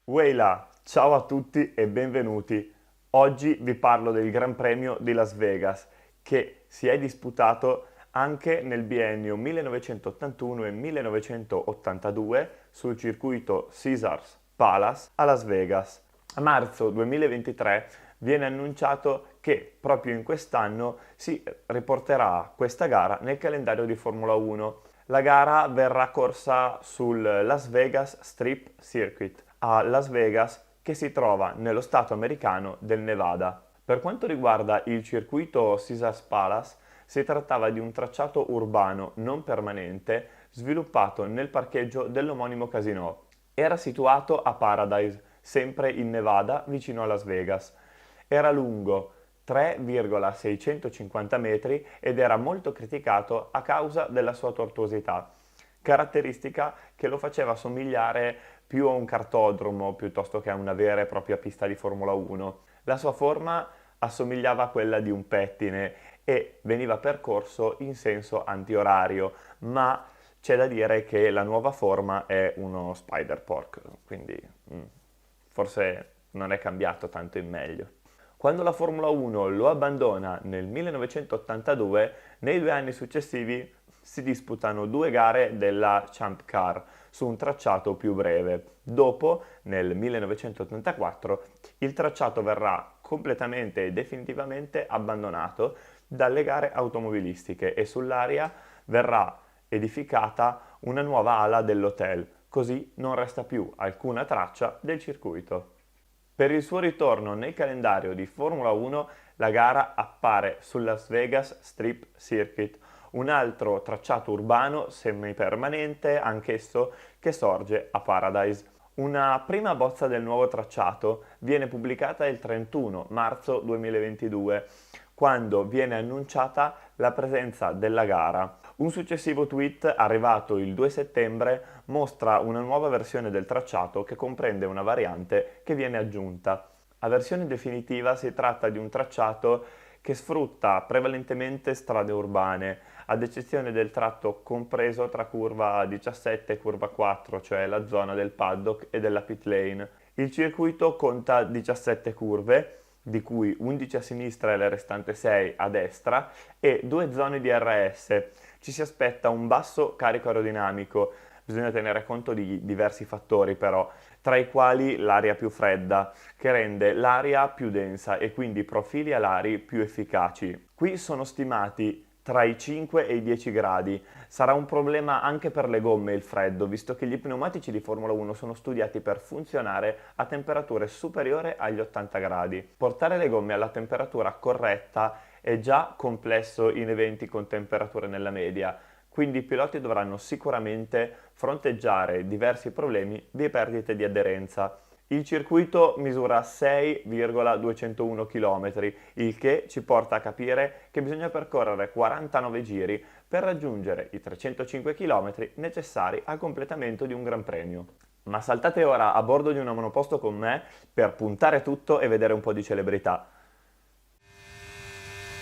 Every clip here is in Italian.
Weila, ciao a tutti e benvenuti. Oggi vi parlo del Gran Premio di Las Vegas che si è disputato anche nel biennio 1981 e 1982 sul circuito Caesars Palace a Las Vegas. A marzo 2023 viene annunciato che proprio in quest'anno si riporterà questa gara nel calendario di Formula 1. La gara verrà corsa sul Las Vegas Strip Circuit a Las Vegas, che si trova nello stato americano del Nevada. Per quanto riguarda il circuito Caesars Palace, si trattava di un tracciato urbano non permanente sviluppato nel parcheggio dell'omonimo casino. Era situato a Paradise, sempre in Nevada, vicino a Las Vegas. Era lungo 3,650 metri ed era molto criticato a causa della sua tortuosità, caratteristica che lo faceva somigliare più a un cartodromo piuttosto che a una vera e propria pista di Formula 1. La sua forma assomigliava a quella di un pettine e veniva percorso in senso antiorario, ma c'è da dire che la nuova forma è uno spider pork, quindi forse non è cambiato tanto in meglio. Quando la Formula 1 lo abbandona nel 1982, nei 2 anni successivi si disputano 2 gare della Champ Car su un tracciato più breve. Dopo, nel 1984, il tracciato verrà completamente e definitivamente abbandonato dalle gare automobilistiche e sull'area verrà edificata una nuova ala dell'hotel, così non resta più alcuna traccia del circuito. Per il suo ritorno nel calendario di Formula 1, la gara appare sul Las Vegas Strip Circuit, un altro tracciato urbano semipermanente, anch'esso che sorge a Paradise. Una prima bozza del nuovo tracciato viene pubblicata il 31 marzo 2022, quando viene annunciata la presenza della gara. Un successivo tweet, arrivato il 2 settembre, mostra una nuova versione del tracciato che comprende una variante che viene aggiunta. La versione definitiva si tratta di un tracciato che sfrutta prevalentemente strade urbane, ad eccezione del tratto compreso tra curva 17 e curva 4, cioè la zona del paddock e della pit lane. Il circuito conta 17 curve, di cui 11 a sinistra e le restanti 6 a destra, e 2 zone di RS. Ci si aspetta un basso carico aerodinamico, bisogna tenere conto di diversi fattori però, tra i quali l'aria più fredda, che rende l'aria più densa e quindi i profili alari più efficaci. Qui sono stimati tra i 5 e i 10 gradi. Sarà un problema anche per le gomme il freddo, visto che gli pneumatici di Formula 1 sono studiati per funzionare a temperature superiori agli 80 gradi. Portare le gomme alla temperatura corretta è già complesso in eventi con temperature nella media, quindi i piloti dovranno sicuramente fronteggiare diversi problemi di perdite di aderenza. Il circuito misura 6,201 km, il che ci porta a capire che bisogna percorrere 49 giri per raggiungere i 305 km necessari al completamento di un Gran Premio. Ma saltate ora a bordo di una monoposto con me per puntare tutto e vedere un po' di celebrità.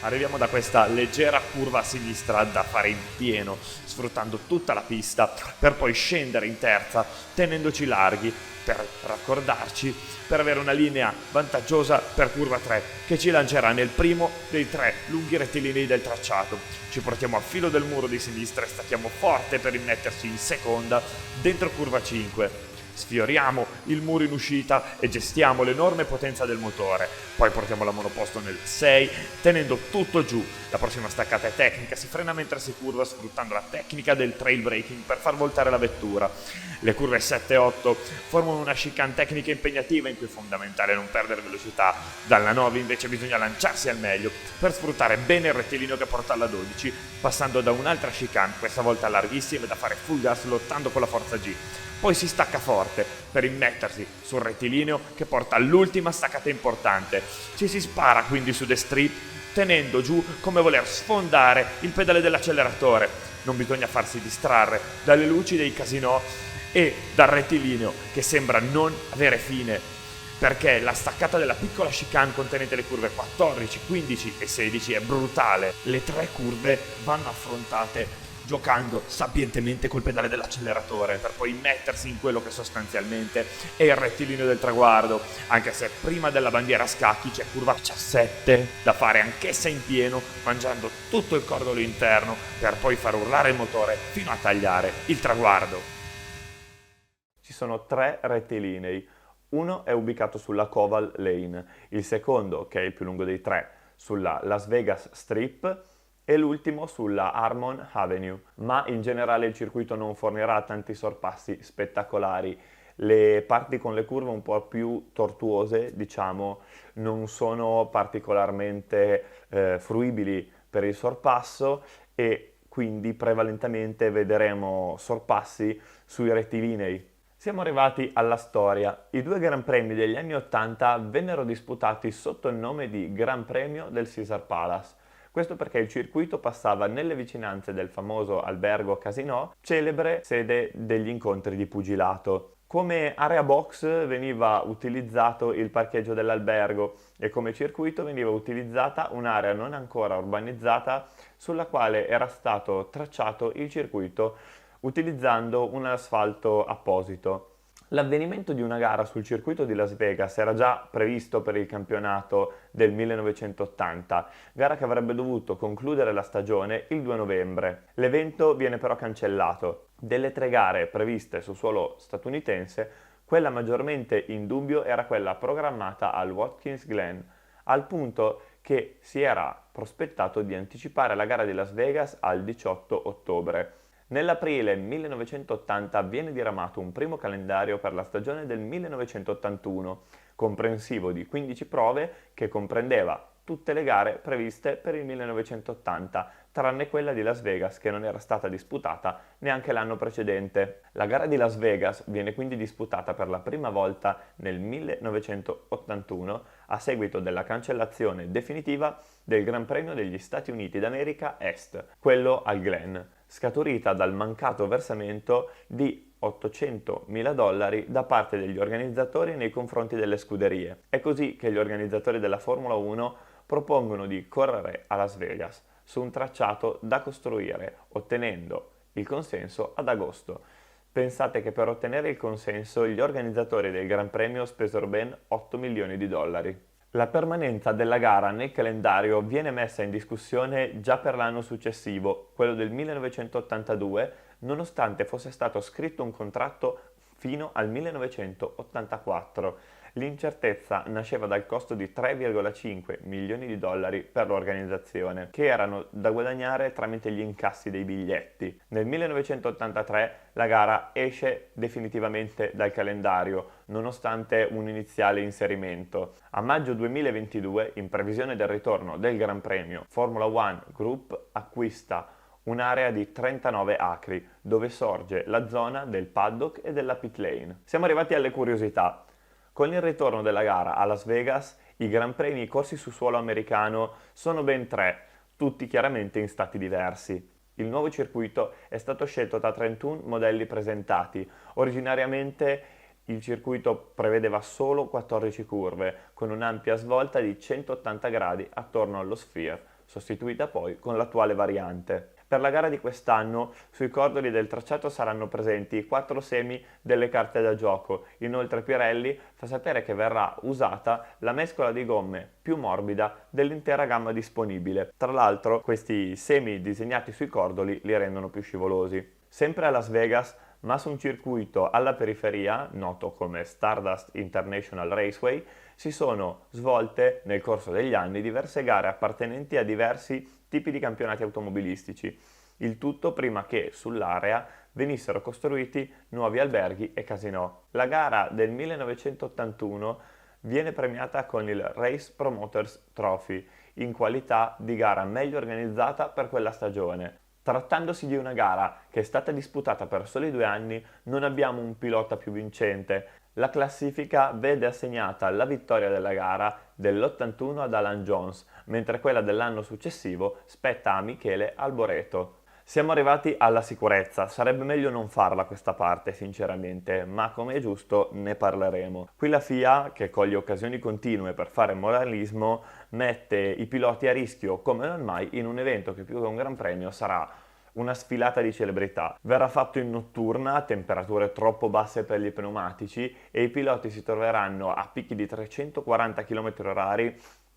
Arriviamo da questa leggera curva a sinistra da fare in pieno, sfruttando tutta la pista, per poi scendere in terza, tenendoci larghi, per raccordarci, per avere una linea vantaggiosa per curva 3, che ci lancerà nel primo dei 3 lunghi rettilinei del tracciato. Ci portiamo a filo del muro di sinistra e stacchiamo forte per immetterci in seconda, dentro curva 5. Sfioriamo il muro in uscita e gestiamo l'enorme potenza del motore. Poi portiamo la monoposto nel 6, tenendo tutto giù. La prossima staccata è tecnica, si frena mentre si curva sfruttando la tecnica del trail braking per far voltare la vettura. Le curve 7 e 8 formano una chicane tecnica impegnativa in cui è fondamentale non perdere velocità. Dalla 9 invece bisogna lanciarsi al meglio per sfruttare bene il rettilineo che porta alla 12, passando da un'altra chicane, questa volta larghissima, da fare full gas lottando con la forza G. Poi si stacca forte per immettersi sul rettilineo che porta all'ultima staccata importante. Ci si spara quindi su The Street, tenendo giù come voler sfondare il pedale dell'acceleratore. Non bisogna farsi distrarre dalle luci dei casinò e dal rettilineo che sembra non avere fine, perché la staccata della piccola chicane contenente le curve 14, 15 e 16 è brutale. Le 3 curve vanno affrontate giocando sapientemente col pedale dell'acceleratore per poi mettersi in quello che sostanzialmente è il rettilineo del traguardo, anche se prima della bandiera a scacchi c'è curva 17 da fare anch'essa in pieno, mangiando tutto il cordolo interno per poi far urlare il motore fino a tagliare il traguardo. Ci sono 3 rettilinei. Uno è ubicato sulla Koval Lane, il secondo, che è il più lungo dei 3, sulla Las Vegas Strip e l'ultimo sulla Harmon Avenue. Ma in generale il circuito non fornirà tanti sorpassi spettacolari. Le parti con le curve un po' più tortuose, diciamo, non sono particolarmente fruibili per il sorpasso e quindi prevalentemente vedremo sorpassi sui rettilinei. Siamo arrivati alla storia. I 2 Gran Premi degli anni 80 vennero disputati sotto il nome di Gran Premio del Caesars Palace. Questo perché il circuito passava nelle vicinanze del famoso albergo Casino, celebre sede degli incontri di pugilato. Come area box veniva utilizzato il parcheggio dell'albergo e come circuito veniva utilizzata un'area non ancora urbanizzata sulla quale era stato tracciato il circuito utilizzando un asfalto apposito. L'avvenimento di una gara sul circuito di Las Vegas era già previsto per il campionato del 1980, gara che avrebbe dovuto concludere la stagione il 2 novembre. L'evento viene però cancellato. Delle 3 gare previste su suolo statunitense, quella maggiormente in dubbio era quella programmata al Watkins Glen, al punto che si era prospettato di anticipare la gara di Las Vegas al 18 ottobre. Nell'aprile 1980 viene diramato un primo calendario per la stagione del 1981, comprensivo di 15 prove che comprendeva tutte le gare previste per il 1980, tranne quella di Las Vegas che non era stata disputata neanche l'anno precedente. La gara di Las Vegas viene quindi disputata per la prima volta nel 1981 a seguito della cancellazione definitiva del Gran Premio degli Stati Uniti d'America Est, quello al Glen, scaturita dal mancato versamento di $800.000 da parte degli organizzatori nei confronti delle scuderie. È così che gli organizzatori della Formula 1 propongono di correre a Las Vegas su un tracciato da costruire, ottenendo il consenso ad agosto. Pensate che per ottenere il consenso gli organizzatori del Gran Premio spesero ben $8 milioni. La permanenza della gara nel calendario viene messa in discussione già per l'anno successivo, quello del 1982, nonostante fosse stato scritto un contratto fino al 1984. L'incertezza nasceva dal costo di $3,5 milioni per l'organizzazione, che erano da guadagnare tramite gli incassi dei biglietti. Nel 1983 la gara esce definitivamente dal calendario, nonostante un iniziale inserimento. A maggio 2022, in previsione del ritorno del Gran Premio, Formula One Group acquista un'area di 39 acri, dove sorge la zona del paddock e della pit lane. Siamo arrivati alle curiosità. Con il ritorno della gara a Las Vegas, i Gran Premi corsi su suolo americano sono ben 3, tutti chiaramente in stati diversi. Il nuovo circuito è stato scelto da 31 modelli presentati. Originariamente il circuito prevedeva solo 14 curve, con un'ampia svolta di 180 gradi attorno allo Sphere, sostituita poi con l'attuale variante. Per la gara di quest'anno sui cordoli del tracciato saranno presenti 4 semi delle carte da gioco. Inoltre Pirelli fa sapere che verrà usata la mescola di gomme più morbida dell'intera gamma disponibile. Tra l'altro questi semi disegnati sui cordoli li rendono più scivolosi. Sempre a Las Vegas, ma su un circuito alla periferia, noto come Stardust International Raceway, si sono svolte nel corso degli anni diverse gare appartenenti a diversi tipi di campionati automobilistici, il tutto prima che sull'area venissero costruiti nuovi alberghi e casinò. La gara del 1981 viene premiata con il Race Promoters Trophy in qualità di gara meglio organizzata per quella stagione. Trattandosi di una gara che è stata disputata per soli 2 anni, non abbiamo un pilota più vincente. La classifica vede assegnata la vittoria della gara dell'81 ad Alan Jones, mentre quella dell'anno successivo spetta a Michele Alboreto. Siamo arrivati alla sicurezza, sarebbe meglio non farla questa parte sinceramente, ma come è giusto ne parleremo. Qui la FIA, che coglie occasioni continue per fare moralismo, mette i piloti a rischio come non mai in un evento che più che un gran premio sarà una sfilata di celebrità. Verrà fatto in notturna a temperature troppo basse per gli pneumatici e i piloti si troveranno a picchi di 340 km/h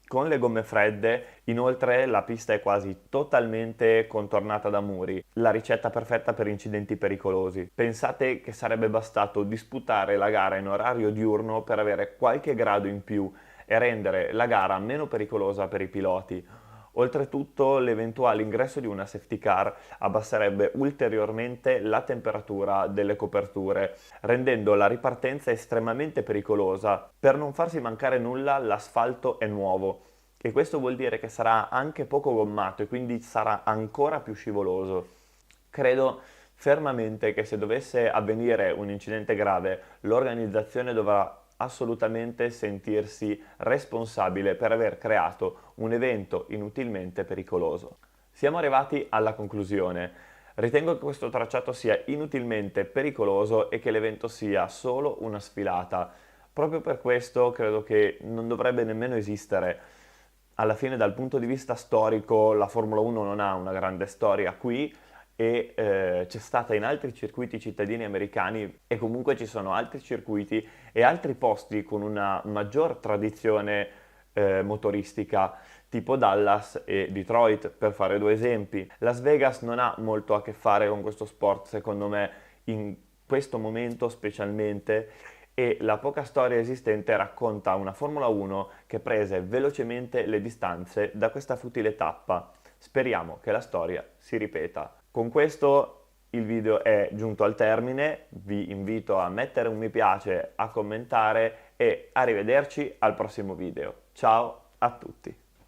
con le gomme fredde. Inoltre la pista è quasi totalmente contornata da muri, la ricetta perfetta per incidenti pericolosi. Pensate che sarebbe bastato disputare la gara in orario diurno per avere qualche grado in più e rendere la gara meno pericolosa per i piloti. Oltretutto, l'eventuale ingresso di una safety car abbasserebbe ulteriormente la temperatura delle coperture, rendendo la ripartenza estremamente pericolosa. Per non farsi mancare nulla, l'asfalto è nuovo e questo vuol dire che sarà anche poco gommato e quindi sarà ancora più scivoloso. Credo fermamente che se dovesse avvenire un incidente grave, l'organizzazione dovrà assolutamente sentirsi responsabile per aver creato un evento inutilmente pericoloso. Siamo arrivati alla conclusione. Ritengo che questo tracciato sia inutilmente pericoloso e che l'evento sia solo una sfilata. Proprio per questo credo che non dovrebbe nemmeno esistere. Alla fine, dal punto di vista storico, la Formula 1 non ha una grande storia qui e c'è stata in altri circuiti cittadini americani e comunque ci sono altri circuiti e altri posti con una maggior tradizione motoristica, tipo Dallas e Detroit, per fare due esempi. Las Vegas non ha molto a che fare con questo sport, secondo me, in questo momento specialmente, e la poca storia esistente racconta una Formula 1 che prese velocemente le distanze da questa futile tappa. Speriamo che la storia si ripeta. Con questo il video è giunto al termine, vi invito a mettere un mi piace, a commentare e arrivederci al prossimo video. Ciao a tutti!